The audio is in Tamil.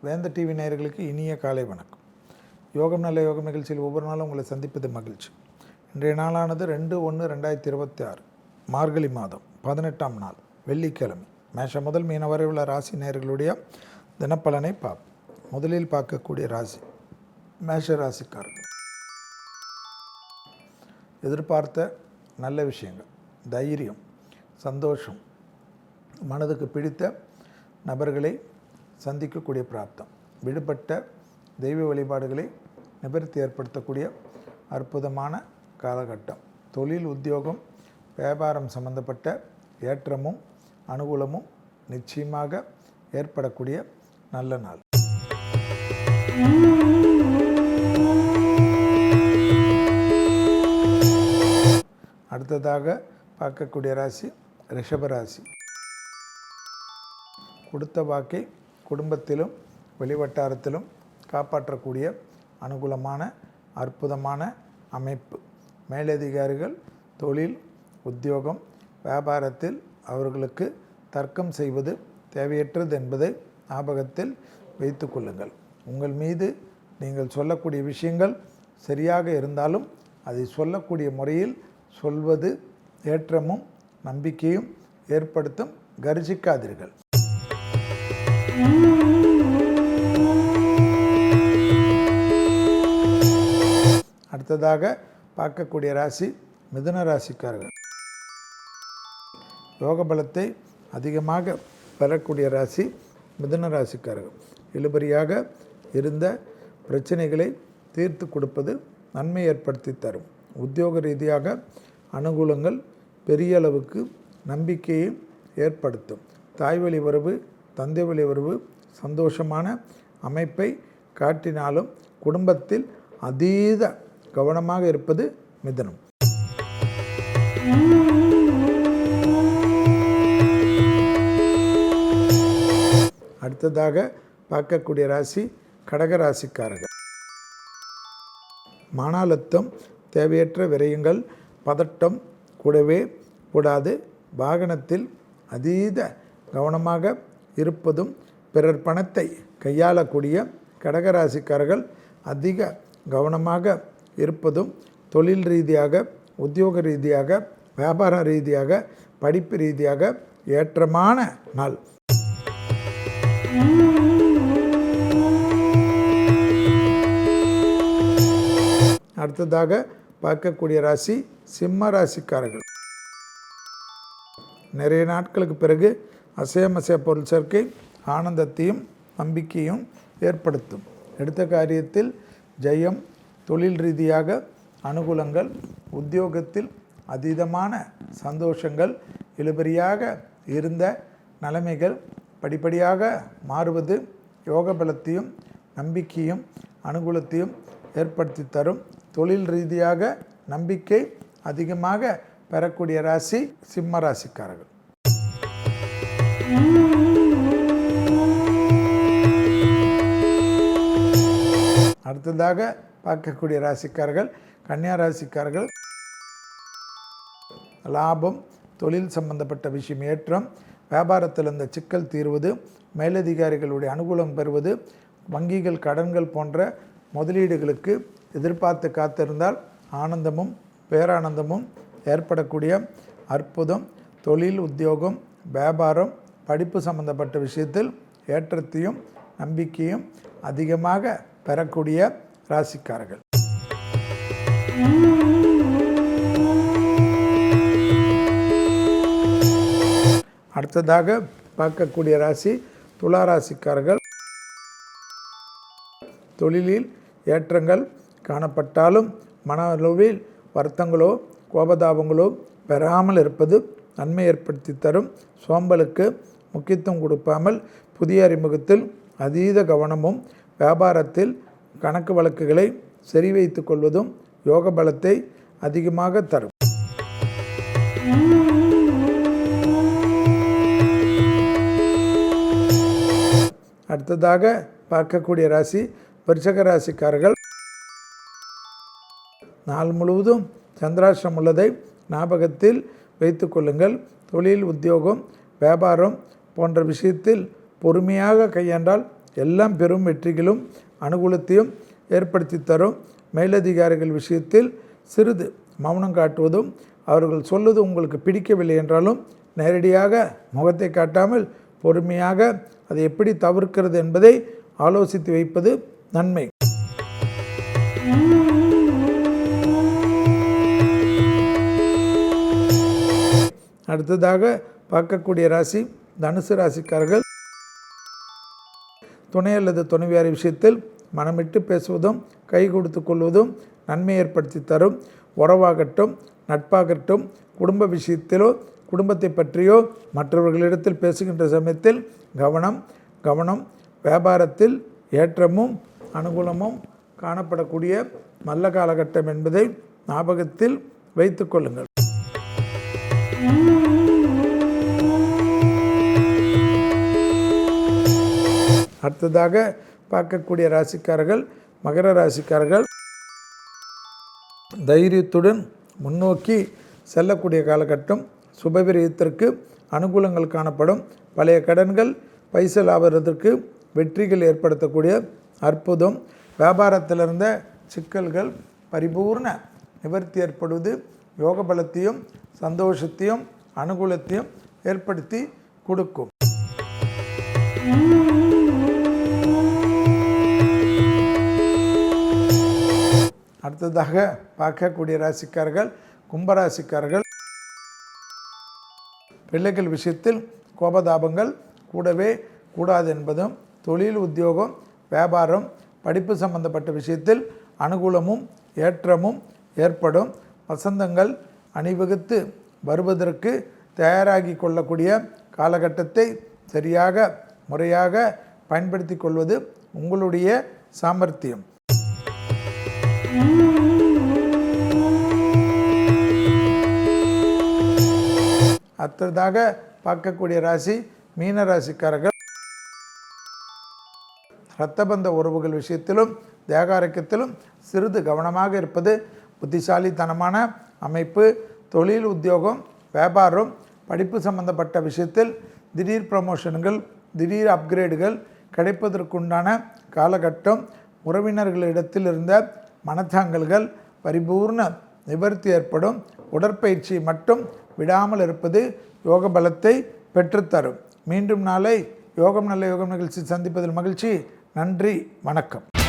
வேந்தர் டிவி நேயர்களுக்கு இனிய காலை வணக்கம். யோகம் நல்ல யோகம் நிகழ்ச்சியில் ஒவ்வொரு நாளும் உங்களை சந்திப்பது மகிழ்ச்சி. இன்றைய நாளானது 2/1/2026 மார்கழி மாதம் 18ஆம் நாள் வெள்ளிக்கிழமை. மேஷம் முதல் மீன வரை உள்ள ராசி நேயர்களுடைய தினப்பலனை பார்ப்போம். முதலில் பார்க்கக்கூடிய ராசி மேஷ ராசிக்காரர்கள். எதிர்பார்த்த நல்ல விஷயங்கள், தைரியம், சந்தோஷம், மனதுக்கு பிடித்த நபர்களை சந்திக்கக்கூடிய பிராப்தம், விடுபட்ட தெய்வ வழிபாடுகளை நிவர்த்தி ஏற்படுத்தக்கூடிய அற்புதமான காலகட்டம். தொழில், உத்தியோகம், வியாபாரம் சம்பந்தப்பட்ட ஏற்றமும் அனுகூலமும் நிச்சயமாக ஏற்படக்கூடிய நல்ல நாள். அடுத்ததாக பார்க்கக்கூடிய ராசி ரிஷபராசி. கொடுத்த வாக்கை குடும்பத்திலும் வெளிவட்டாரத்திலும் காப்பாற்றக்கூடிய அனுகூலமான அற்புதமான அமைப்பு. மேலதிகாரிகள் தொழில், உத்தியோகம், வியாபாரத்தில் அவர்களுக்கு தர்க்கம் செய்வது தேவையற்றது என்பதை ஞாபகத்தில் வைத்து கொள்ளுங்கள். உங்கள் மீது நீங்கள் சொல்லக்கூடிய விஷயங்கள் சரியாக இருந்தாலும் அதை சொல்லக்கூடிய முறையில் சொல்வது ஏற்றமும் நம்பிக்கையும் ஏற்படுத்தும். கர்ஜிக்காதீர்கள். அடுத்ததாக பார்க்கக்கூடிய ராசி மிதுன ராசிக்காரர்கள். யோக பலத்தை அதிகமாக பெறக்கூடிய ராசி மிதுன ராசிக்காரர்கள். இழுபறியாக இருந்த பிரச்சனைகளை தீர்த்து கொடுப்பது நன்மை ஏற்படுத்தி தரும். உத்தியோக ரீதியாக அனுகூலங்கள் பெரிய அளவுக்கு நம்பிக்கையை ஏற்படுத்தும். தாய்வழி உறவு, தந்தை வழி உறவு சந்தோஷமான அமைப்பை காட்டினாலும் குடும்பத்தில் அதீத கவனமாக இருப்பது மிதுனம். அடுத்ததாக பார்க்கக்கூடிய ராசி கடகராசிக்காரர்கள். மன அழுத்தம், தேவையற்ற விரயங்கள், பதட்டம் கூடவே கூடாது. வாகனத்தில் அதீத கவனமாக இருப்பதும், பிறர் பணத்தை கையாளக்கூடிய கடகராசிக்காரர்கள் அதிக கவனமாக இருப்பதும், தொழில் ரீதியாக, உத்தியோக ரீதியாக, வியாபார ரீதியாக, படிப்பு ரீதியாக ஏற்றமான நாள். அடுத்ததாக பார்க்கக்கூடிய ராசி சிம்ம ராசிக்காரர்கள். நிறைய நாட்களுக்கு பிறகு அசையமசைய பொருள் சேர்க்கை ஆனந்தத்தையும் நம்பிக்கையும் ஏற்படுத்தும். எடுத்த காரியத்தில் ஜெயம், தொழில் ரீதியாக அனுகூலங்கள், உத்தியோகத்தில் அதீதமான சந்தோஷங்கள், இழுபறியாக இருந்த நிலைமைகள் படிப்படியாக மாறுவது யோக பலத்தையும் நம்பிக்கையும் அனுகூலத்தையும் ஏற்படுத்தி தரும். தொழில் ரீதியாக நம்பிக்கை அதிகமாக பெறக்கூடிய ராசி சிம்ம ராசிக்காரர்கள். அடுத்ததாக பார்க்கக்கூடிய ராசிக்காரர்கள் கன்னியா ராசிக்காரர்கள். லாபம், தொழில் சம்பந்தப்பட்ட விஷயம் ஏற்றம், வியாபாரத்தில் இருந்த சிக்கல் தீர்வது, மேலதிகாரிகளுடைய அனுகூலம் பெறுவது, வங்கிகள் கடன்கள் போன்ற முதலீடுகளுக்கு எதிர்பார்த்து காத்திருந்தால் ஆனந்தமும் பேரானந்தமும் ஏற்படக்கூடிய அற்புதம். தொழில், உத்தியோகம், வியாபாரம், படிப்பு சம்பந்தப்பட்ட விஷயத்தில் ஏற்றத்தையும் நம்பிக்கையும் அதிகமாக பெறக்கூடிய ராசிக்காரர்கள். அடுத்ததாக பார்க்கக்கூடிய ராசி துலா ராசிக்காரர்கள். தொழிலில் ஏற்றங்கள் காணப்பட்டாலும் மனளவில் வருத்தங்களோ கோபதாபங்களோ பெறாமல் இருப்பது நன்மை ஏற்படுத்தி தரும். சோம்பலுக்கு முக்கியத்துவம் கொடுக்காமல் புதிய அறிமுகத்தில் அதீத கவனமும், வியாபாரத்தில் கணக்கு வழக்குகளை சரி வைத்து கொள்வதும் யோக பலத்தை அதிகமாக தரும். அடுத்ததாக பார்க்கக்கூடிய ராசி விருச்சிக ராசிக்காரர்கள். நாள் முழுவதும் சந்திராஷ்டிரம் உள்ளதை ஞாபகத்தில் வைத்து கொள்ளுங்கள். தொழில், உத்தியோகம், வியாபாரம் போன்ற விஷயத்தில் பொறுமையாக கையாண்டால் எல்லாம் பெரும் வெற்றிகளும் அனுகூலத்தையும் ஏற்படுத்தி தரும். மேலதிகாரிகள் விஷயத்தில் சிறிது மௌனம் காட்டுவதும், அவர்கள் சொல்வது உங்களுக்கு பிடிக்கவில்லை என்றாலும் நேரடியாக முகத்தை காட்டாமல் பொறுமையாக அதை எப்படி தவிர்க்கிறது என்பதை ஆலோசித்து வைப்பது நன்மை. அடுத்ததாக பார்க்கக்கூடிய ராசி தனுசு ராசிக்காரர்கள். துணை அல்லது துணைவியார் விஷயத்தில் மனமிட்டு பேசுவதும் கை கொடுத்து கொள்வதும் நன்மை ஏற்படுத்தி தரும். உறவாகட்டும், நட்பாகட்டும், குடும்ப விஷயத்திலோ குடும்பத்தை பற்றியோ மற்றவர்களிடத்தில் பேசுகின்ற சமயத்தில் கவனம். வியாபாரத்தில் ஏற்றமும் அனுகூலமும் காணப்படக்கூடிய நல்ல காலகட்டம் என்பதை ஞாபகத்தில் வைத்து கொள்ளுங்கள். அடுத்ததாக பார்க்கக்கூடிய ராசிக்காரர்கள் மகர ராசிக்காரர்கள். தைரியத்துடன் முன்னோக்கி செல்லக்கூடிய காலகட்டம். சுபவிரயத்திற்கு அனுகூலங்கள் காணப்படும். பழைய கடன்கள் பைசல் ஆவதற்கு வெற்றிகள் ஏற்படுத்தக்கூடிய அற்புதம். வியாபாரத்தில் இருந்த சிக்கல்கள் பரிபூர்ண நிவர்த்தி ஏற்படுவது யோக பலத்தையும் சந்தோஷத்தையும் அனுகூலத்தையும் ஏற்படுத்தி கொடுக்கும். அடுத்ததாக பார்க்கக்கூடிய ராசிக்காரர்கள் கும்பராசிக்காரர்கள். பிள்ளைகள் விஷயத்தில் கோபதாபங்கள் கூடவே கூடாது என்பதும், தொழில், உத்தியோகம், வியாபாரம், படிப்பு சம்பந்தப்பட்ட விஷயத்தில் அனுகூலமும் ஏற்றமும் ஏற்படும். வசந்தங்கள் அணிவகுத்து வருவதற்கு தயாராகி கொள்ளக்கூடிய காலகட்டத்தை சரியாக முறையாக பயன்படுத்தி கொள்வது உங்களுடைய சாமர்த்தியம். அடுத்ததாக பார்க்கக்கூடிய ராசி மீன ராசிக்காரர்கள். இரத்தபந்த உறவுகள் விஷயத்திலும் தேக ஆரோக்கியத்திலும் சிறிது கவனமாக இருப்பது புத்திசாலித்தனமான அமைப்பு. தொழில், உத்தியோகம், வியாபாரம், படிப்பு சம்பந்தப்பட்ட விஷயத்தில் திடீர் ப்ரமோஷன்கள், திடீர் அப்கிரேடுகள் கிடைப்பதற்குண்டான காலகட்டம். உறவினர்களிடத்தில் இருந்த மனத்தாங்கல்கள் பரிபூர்ண நிவர்த்தி ஏற்படும். உடற்பயிற்சி மட்டும் விடாமல் இருப்பது யோக பலத்தை பெற்றுத்தரும். மீண்டும் நாளை யோகம் நல்ல யோகம் நிகழ்ச்சி சந்திப்பதில் மகிழ்ச்சி. நன்றி, வணக்கம்.